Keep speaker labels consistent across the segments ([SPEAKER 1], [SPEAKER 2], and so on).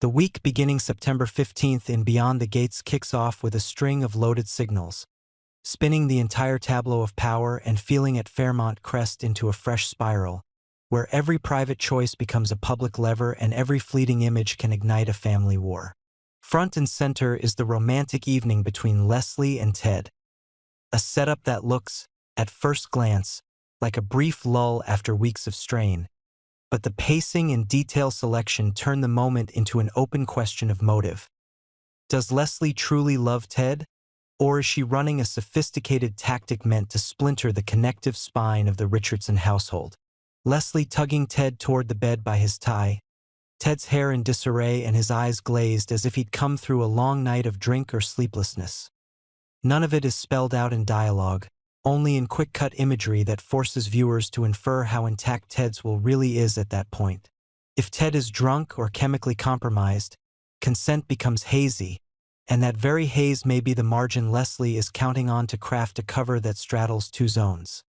[SPEAKER 1] The week beginning September 15th in Beyond the Gates kicks off with a string of loaded signals, spinning the entire tableau of power and feeling at Fairmont crest into a fresh spiral, where every private choice becomes a public lever and every fleeting image can ignite a family war. Front and center is the romantic evening between Leslie and Ted, a setup that looks, at first glance, like a brief lull after weeks of strain, but the pacing and detail selection turn the moment into an open question of motive. Does Leslie truly love Ted, or is she running a sophisticated tactic meant to splinter the connective spine of the Richardson household? Leslie tugging Ted toward the bed by his tie, Ted's hair in disarray and his eyes glazed as if he'd come through a long night of drink or sleeplessness. None of it is spelled out in dialogue, only in quick-cut imagery that forces viewers to infer how intact Ted's will really is at that point. If Ted is drunk or chemically compromised, consent becomes hazy, and that very haze may be the margin Leslie is counting on to craft a cover that straddles two zones.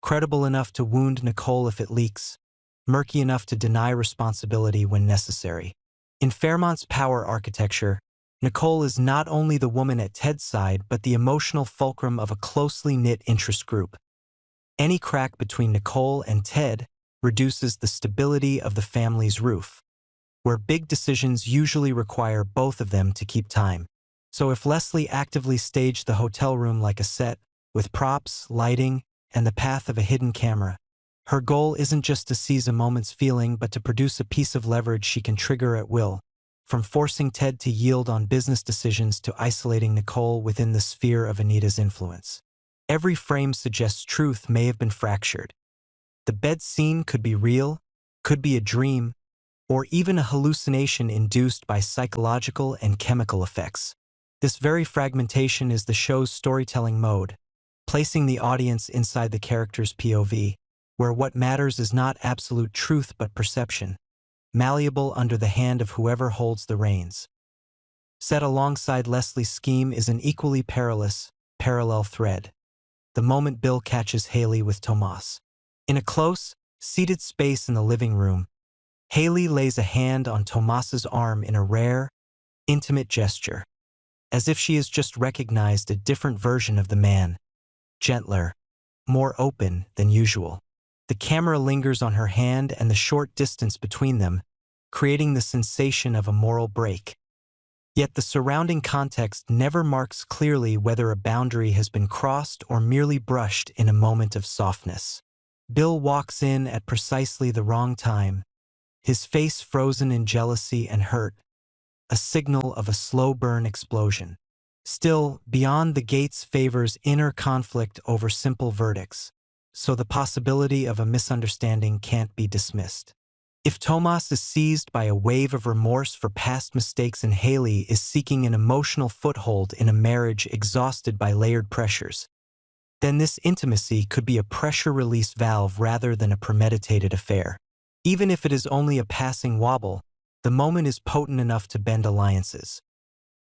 [SPEAKER 1] Credible enough to wound Nicole if it leaks, murky enough to deny responsibility when necessary. In Fairmont's power architecture, Nicole is not only the woman at Ted's side but the emotional fulcrum of a closely knit interest group. Any crack between Nicole and Ted reduces the stability of the family's roof, where big decisions usually require both of them to keep time. So if Leslie actively staged the hotel room like a set, with props, lighting, and the path of a hidden camera, her goal isn't just to seize a moment's feeling but to produce a piece of leverage she can trigger at will, from forcing Ted to yield on business decisions to isolating Nicole within the sphere of Anita's influence. Every frame suggests truth may have been fractured. The bed scene could be real, could be a dream, or even a hallucination induced by psychological and chemical effects. This very fragmentation is the show's storytelling mode, placing the audience inside the character's POV, where what matters is not absolute truth but perception, malleable under the hand of whoever holds the reins. Set alongside Leslie's scheme is an equally perilous, parallel thread. The moment Bill catches Haley with Tomas. In a close, seated space in the living room, Haley lays a hand on Tomas's arm in a rare, intimate gesture, as if she has just recognized a different version of the man, gentler, more open than usual. The camera lingers on her hand and the short distance between them, creating the sensation of a moral break. Yet the surrounding context never marks clearly whether a boundary has been crossed or merely brushed in a moment of softness. Bill walks in at precisely the wrong time, his face frozen in jealousy and hurt, a signal of a slow-burn explosion. Still, Beyond the Gates favors inner conflict over simple verdicts, so the possibility of a misunderstanding can't be dismissed. If Tomas is seized by a wave of remorse for past mistakes and Haley is seeking an emotional foothold in a marriage exhausted by layered pressures, then this intimacy could be a pressure release valve rather than a premeditated affair. Even if it is only a passing wobble, the moment is potent enough to bend alliances.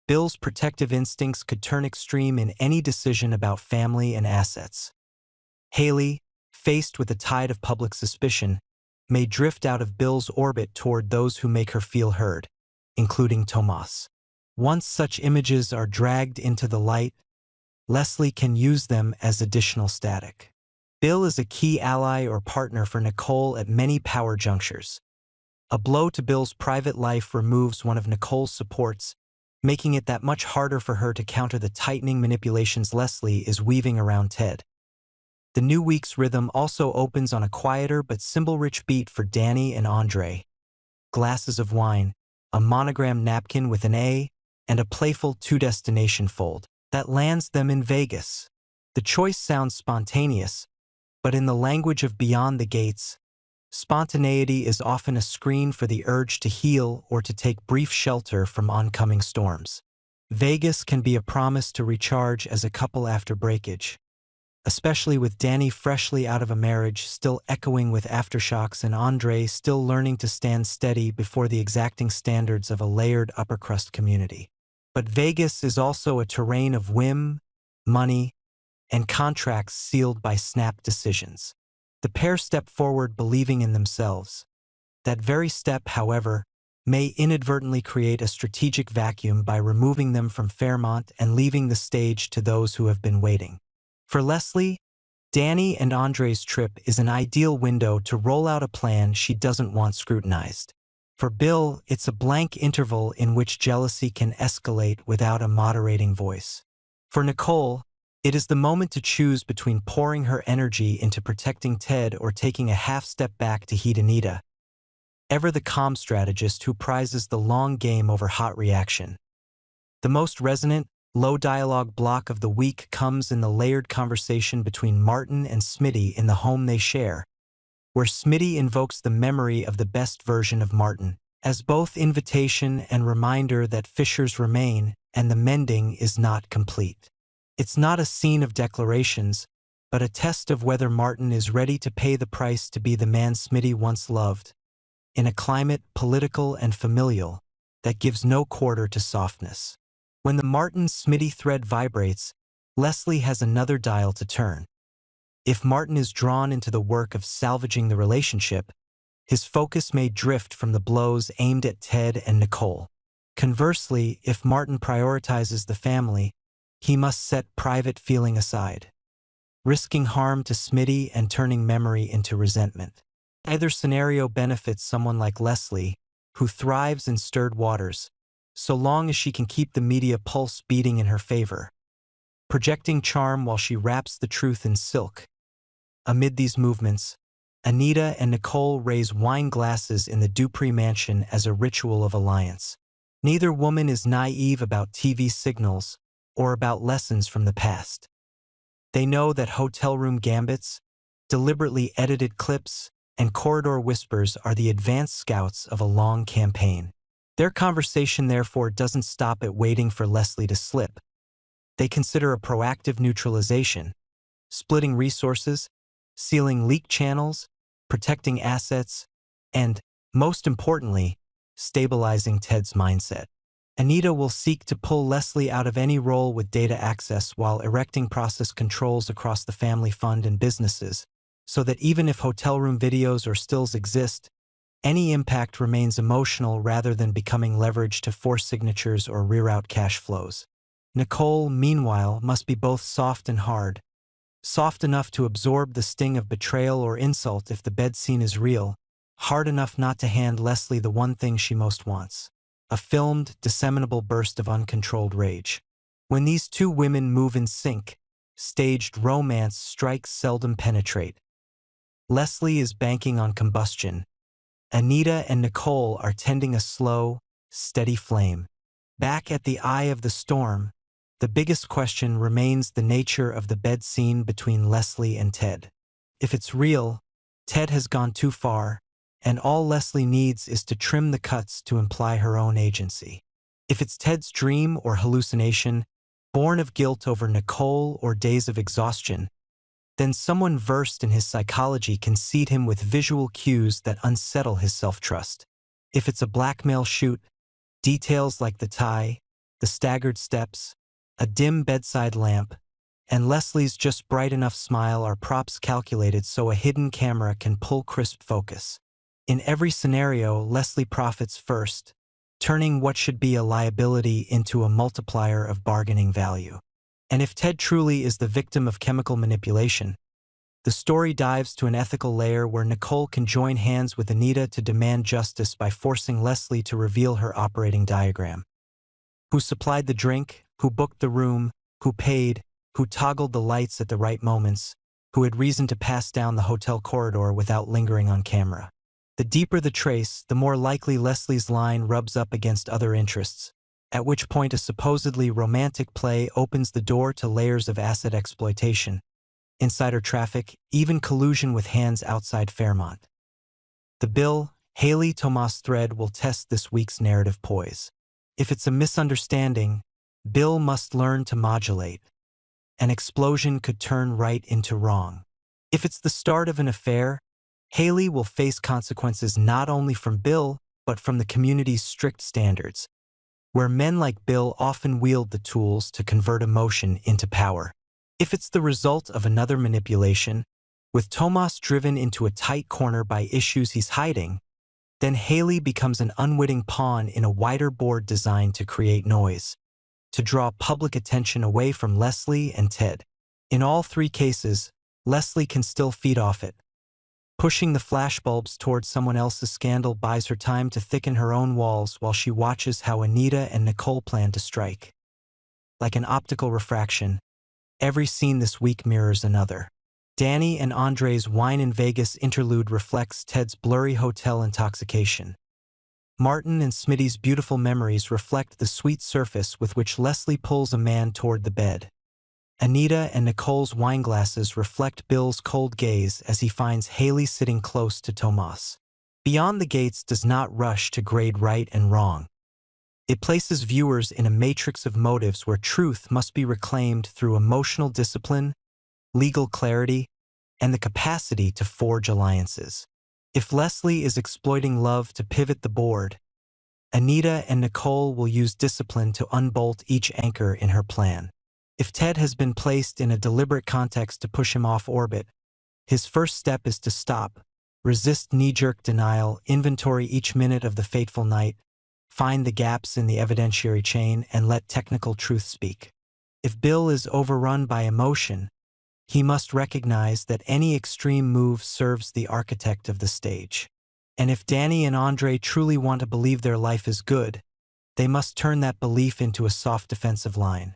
[SPEAKER 1] Bill's protective instincts could turn extreme in any decision about family and assets. Haley, faced with a tide of public suspicion, may drift out of Bill's orbit toward those who make her feel heard, including Tomas. Once such images are dragged into the light, Leslie can use them as additional static. Bill is a key ally or partner for Nicole at many power junctures. A blow to Bill's private life removes one of Nicole's supports, making it that much harder for her to counter the tightening manipulations Leslie is weaving around Ted. The new week's rhythm also opens on a quieter but symbol-rich beat for Danny and Andre. Glasses of wine, a monogrammed napkin with an A, and a playful two-destination fold that lands them in Vegas. The choice sounds spontaneous, but in the language of Beyond the Gates, spontaneity is often a screen for the urge to heal or to take brief shelter from oncoming storms. Vegas can be a promise to recharge as a couple after breakage, especially with Danny freshly out of a marriage still echoing with aftershocks and Andre still learning to stand steady before the exacting standards of a layered upper-crust community. But Vegas is also a terrain of whim, money, and contracts sealed by snap decisions. The pair step forward believing in themselves. That very step, however, may inadvertently create a strategic vacuum by removing them from Fairmont and leaving the stage to those who have been waiting. For Leslie, Danny and Andre's trip is an ideal window to roll out a plan she doesn't want scrutinized. For Bill, it's a blank interval in which jealousy can escalate without a moderating voice. For Nicole, it is the moment to choose between pouring her energy into protecting Ted or taking a half step back to heed Anita, ever the calm strategist who prizes the long game over hot reaction. The most resonant, low-dialogue block of the week comes in the layered conversation between Martin and Smitty in the home they share, where Smitty invokes the memory of the best version of Martin, as both invitation and reminder that fissures remain and the mending is not complete. It's not a scene of declarations, but a test of whether Martin is ready to pay the price to be the man Smitty once loved, in a climate political and familial that gives no quarter to softness. When the Martin-Smitty thread vibrates, Leslie has another dial to turn. If Martin is drawn into the work of salvaging the relationship, his focus may drift from the blows aimed at Ted and Nicole. Conversely, if Martin prioritizes the family, he must set private feeling aside, risking harm to Smitty and turning memory into resentment. Either scenario benefits someone like Leslie, who thrives in stirred waters, so long as she can keep the media pulse beating in her favor, projecting charm while she wraps the truth in silk. Amid these movements, Anita and Nicole raise wine glasses in the Dupree mansion as a ritual of alliance. Neither woman is naive about TV signals or about lessons from the past. They know that hotel room gambits, deliberately edited clips, and corridor whispers are the advanced scouts of a long campaign. Their conversation, therefore, doesn't stop at waiting for Leslie to slip. They consider a proactive neutralization, splitting resources, sealing leak channels, protecting assets, and, most importantly, stabilizing Ted's mindset. Anita will seek to pull Leslie out of any role with data access while erecting process controls across the family fund and businesses, so that even if hotel room videos or stills exist, any impact remains emotional rather than becoming leverage to force signatures or reroute cash flows. Nicole, meanwhile, must be both soft and hard. Soft enough to absorb the sting of betrayal or insult if the bed scene is real, hard enough not to hand Leslie the one thing she most wants: a filmed, disseminable burst of uncontrolled rage. When these two women move in sync, staged romance strikes seldom penetrate. Leslie is banking on combustion. Anita and Nicole are tending a slow, steady flame. Back at the eye of the storm, the biggest question remains the nature of the bed scene between Leslie and Ted. If it's real, Ted has gone too far, and all Leslie needs is to trim the cuts to imply her own agency. If it's Ted's dream or hallucination, born of guilt over Nicole or days of exhaustion, then someone versed in his psychology can seed him with visual cues that unsettle his self-trust. If it's a blackmail shoot, details like the tie, the staggered steps, a dim bedside lamp, and Leslie's just bright enough smile are props calculated so a hidden camera can pull crisp focus. In every scenario, Leslie profits first, turning what should be a liability into a multiplier of bargaining value. And if Ted truly is the victim of chemical manipulation, the story dives to an ethical layer where Nicole can join hands with Anita to demand justice by forcing Leslie to reveal her operating diagram. Who supplied the drink, who booked the room, who paid, who toggled the lights at the right moments, who had reason to pass down the hotel corridor without lingering on camera. The deeper the trace, the more likely Leslie's line rubs up against other interests, at which point a supposedly romantic play opens the door to layers of asset exploitation, insider traffic, even collusion with hands outside Fairmont. The Bill, Haley Tomas thread will test this week's narrative poise. If it's a misunderstanding, Bill must learn to modulate. An explosion could turn right into wrong. If it's the start of an affair, Haley will face consequences not only from Bill, but from the community's strict standards, where men like Bill often wield the tools to convert emotion into power. If it's the result of another manipulation, with Tomas driven into a tight corner by issues he's hiding, Then Haley becomes an unwitting pawn in a wider board designed to create noise, to draw public attention away from Leslie and Ted. In all three cases, Leslie can still feed off it. Pushing the flashbulbs towards someone else's scandal buys her time to thicken her own walls while she watches how Anita and Nicole plan to strike. Like an optical refraction, every scene this week mirrors another. Danny and Andre's wine in Vegas interlude reflects Ted's blurry hotel intoxication. Martin and Smitty's beautiful memories reflect the sweet surface with which Leslie pulls a man toward the bed. Anita and Nicole's wineglasses reflect Bill's cold gaze as he finds Haley sitting close to Tomas. Beyond the Gates does not rush to grade right and wrong. It places viewers in a matrix of motives where truth must be reclaimed through emotional discipline, legal clarity, and the capacity to forge alliances. If Leslie is exploiting love to pivot the board, Anita and Nicole will use discipline to unbolt each anchor in her plan. If Ted has been placed in a deliberate context to push him off orbit, his first step is to stop, resist knee-jerk denial, inventory each minute of the fateful night, find the gaps in the evidentiary chain, and let technical truth speak. If Bill is overrun by emotion, he must recognize that any extreme move serves the architect of the stage. And if Danny and Andre truly want to believe their life is good, they must turn that belief into a soft defensive line.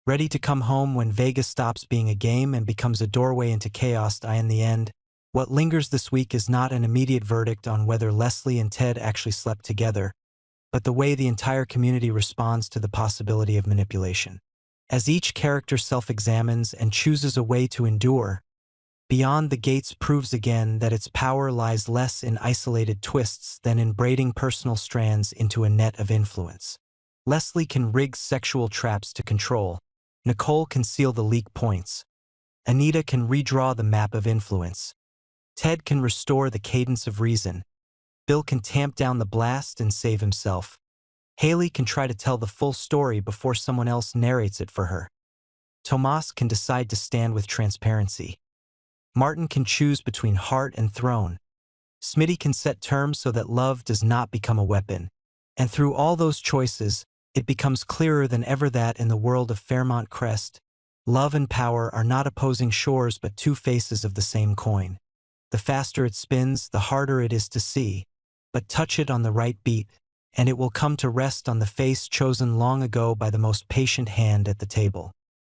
[SPEAKER 1] Ready to come home when Vegas stops being a game and becomes a doorway into chaos. In the end, what lingers this week is not an immediate verdict on whether Leslie and Ted actually slept together, but the way the entire community responds to the possibility of manipulation. As each character self-examines and chooses a way to endure, Beyond the Gates proves again that its power lies less in isolated twists than in braiding personal strands into a net of influence. Leslie can rig sexual traps to control. Nicole can seal the leak points. Anita can redraw the map of influence. Ted can restore the cadence of reason. Bill can tamp down the blast and save himself. Haley can try to tell the full story before someone else narrates it for her. Tomas can decide to stand with transparency. Martin can choose between heart and throne. Smitty can set terms so that love does not become a weapon. And through all those choices, it becomes clearer than ever that in the world of Fairmont Crest, love and power are not opposing shores but two faces of the same coin. The faster it spins, the harder it is to see. But touch it on the right beat, and it will come to rest on the face chosen long ago by the most patient hand at the table.